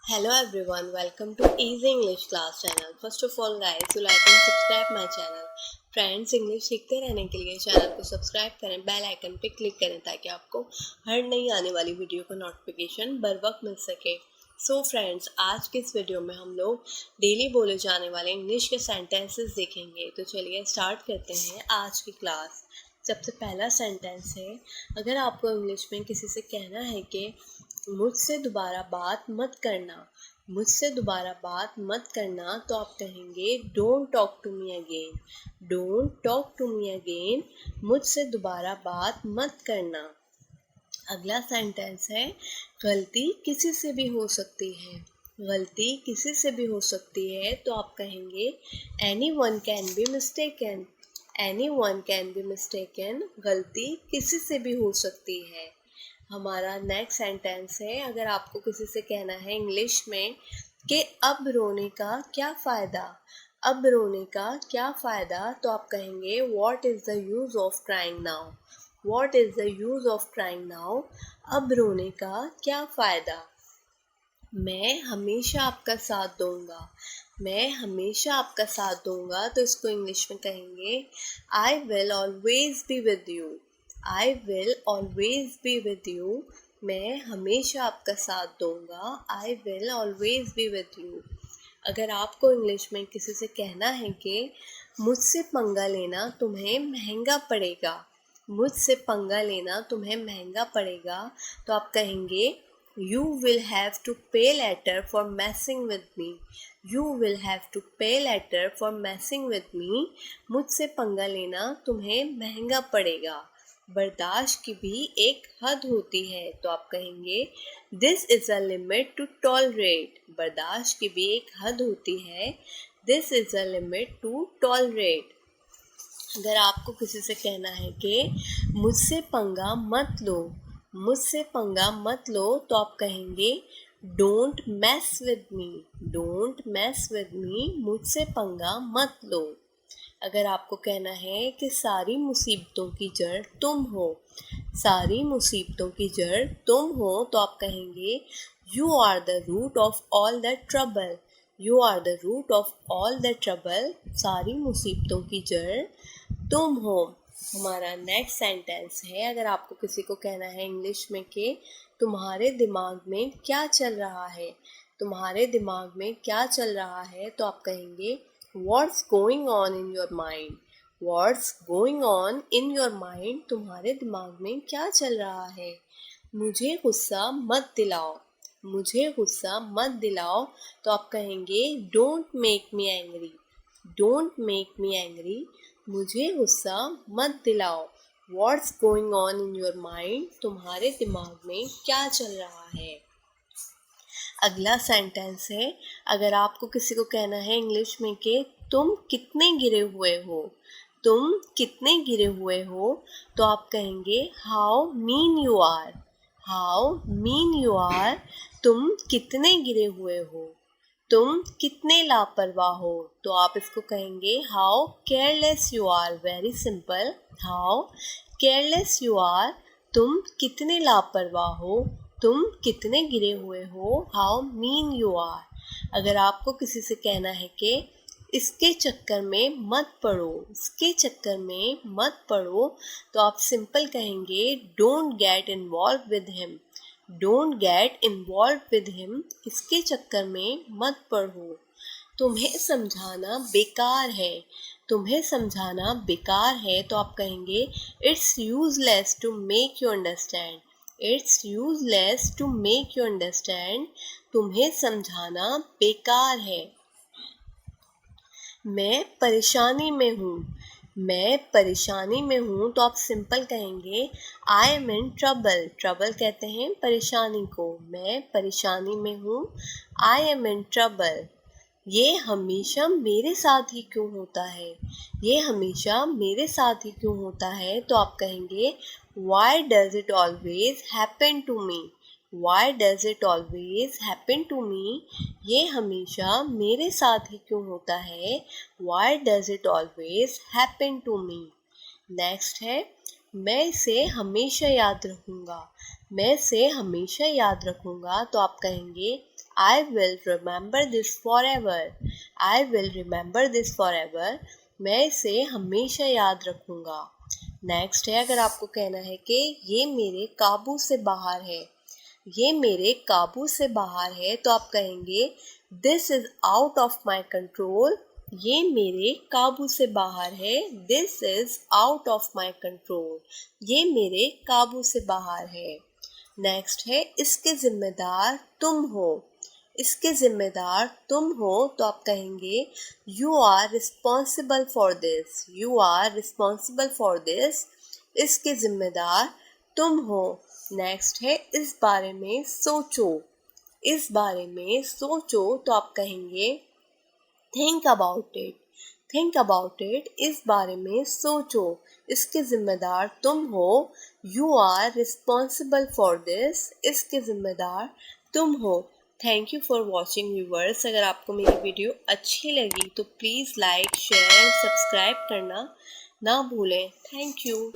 Hello everyone, welcome to Easy English Class channel. First of all guys, you like and subscribe my channel. Friends, English सीखते रहने के लिए channel को subscribe करें, bell icon पे click करें ताकि आपको हर नई आने वाली वीडियो का नोटिफिकेशन बर वक्त मिल सके। सो फ्रेंड्स, आज के इस वीडियो में हम लोग डेली बोले जाने वाले इंग्लिश के सेंटेंसेस देखेंगे। तो चलिए स्टार्ट करते हैं आज की क्लास। सबसे पहला सेंटेंस है, अगर आपको इंग्लिश में किसी से कहना है कि मुझसे दोबारा बात मत करना, मुझसे दोबारा बात मत करना, तो आप कहेंगे don't talk to me again, don't talk to me again, मुझसे दोबारा बात मत करना। अगला सेंटेंस है, गलती किसी से भी हो सकती है, गलती किसी से भी हो सकती है, तो आप कहेंगे any one can be mistaken, any one can be mistaken, गलती किसी से भी हो सकती है। हमारा नेक्स्ट सेंटेंस है, अगर आपको किसी से कहना है इंग्लिश में कि अब रोने का क्या फ़ायदा, अब रोने का क्या फ़ायदा, तो आप कहेंगे what is the use of crying now, what is the use of crying now, अब रोने का क्या फ़ायदा। मैं हमेशा आपका साथ दूंगा, मैं हमेशा आपका साथ दूंगा, तो इसको इंग्लिश में कहेंगे I will always be with you, I will always be with you, मैं हमेशा आपका साथ दूंगा, I will always be with you. अगर आपको इंग्लिश में किसी से कहना है कि मुझसे पंगा लेना तुम्हें महंगा पड़ेगा, मुझसे पंगा लेना तुम्हें महंगा पड़ेगा, तो आप कहेंगे You will have to pay later for messing with me, you will have to pay later for messing with me, मुझसे पंगा लेना तुम्हें महंगा पड़ेगा। बर्दाश्त की भी एक हद होती है, तो आप कहेंगे this is a limit to tolerate, बर्दाश्त की भी एक हद होती है, this is a limit to tolerate. अगर आपको किसी से कहना है कि मुझसे पंगा मत लो, मुझसे पंगा मत लो, तो आप कहेंगे don't mess with me, don't mess with me, मुझसे पंगा मत लो। अगर आपको कहना है कि सारी मुसीबतों की जड़ तुम हो, सारी मुसीबतों की जड़ तुम हो, तो आप कहेंगे you are the root of all the trouble, you are the root of all the trouble, सारी मुसीबतों की जड़ तुम हो। हमारा नेक्स्ट सेंटेंस है, अगर आपको किसी को कहना है इंग्लिश में कि तुम्हारे दिमाग में क्या चल रहा है, तुम्हारे दिमाग में क्या चल रहा है, तो आप कहेंगे what's going on in your mind, what's going on in your mind, तुम्हारे दिमाग में क्या चल रहा है। मुझे गुस्सा मत दिलाओ, मुझे गुस्सा मत दिलाओ, तो आप कहेंगे don't make me angry, don't make me angry, मुझे गुस्सा मत दिलाओ। What's going on in your mind, तुम्हारे दिमाग में क्या चल रहा है। अगला सेंटेंस है, अगर आपको किसी को कहना है इंग्लिश में कि तुम कितने गिरे हुए हो, तुम कितने गिरे हुए हो, तो आप कहेंगे how mean you are, how mean you are, तुम कितने गिरे हुए हो, तुम कितने लापरवाह हो, तो आप इसको कहेंगे how careless you are, very simple, how careless you are, तुम कितने लापरवाह हो, तुम कितने गिरे हुए हो, हाउ मीन यू आर। अगर आपको किसी से कहना है कि इसके चक्कर में मत पड़ो, इसके चक्कर में मत पड़ो, तो आप सिंपल कहेंगे don't get involve with him, don't get involve with him, इसके चक्कर में मत पढ़ो। तुम्हें समझाना बेकार है, तुम्हें समझाना बेकार है, तो आप कहेंगे it's useless to make you understand, it's useless to make you understand, तुम्हें समझाना बेकार है। मैं परेशानी में हूँ, मैं परेशानी में हूँ, तो आप सिंपल कहेंगे I am in trouble, trouble कहते हैं परेशानी को, मैं परेशानी में हूँ, आई एम इन ट्रबल। ये हमेशा मेरे साथ ही क्यों होता है, ये हमेशा मेरे साथ ही क्यों होता है, तो आप कहेंगे why does it always happen to me, why does it always happen to me, ये हमेशा मेरे साथ ही क्यों होता है, why does it always happen to me. Next है, मैं इसे हमेशा याद रखूँगा, मैं इसे हमेशा याद रखूँगा तो आप कहेंगे I will remember this forever. I will remember this forever. मैं इसे हमेशा याद रखूँगा। नेक्स्ट है, अगर आपको कहना है कि ये मेरे काबू से बाहर है, ये मेरे काबू से बाहर है, तो आप कहेंगे this is out of my control. ये मेरे काबू से बाहर है। This is out of my control. ये मेरे काबू से बाहर है। नेक्स्ट है, इसके जिम्मेदार तुम हो। इसके जिम्मेदार तुम हो तो आप कहेंगे you are responsible for this. You are responsible for this. इसके जिम्मेदार तुम हो। नेक्स्ट है, इस बारे में सोचो। इस बारे में सोचो तो आप कहेंगे think about it. Think about it. इस बारे में सोचो। इसके जिम्मेदार तुम हो। You are responsible for this. इसके जिम्मेदार तुम हो। Thank you for watching viewers. अगर आपको मेरी वीडियो अच्छी लगी तो please like share and subscribe करना ना भूलें। Thank you.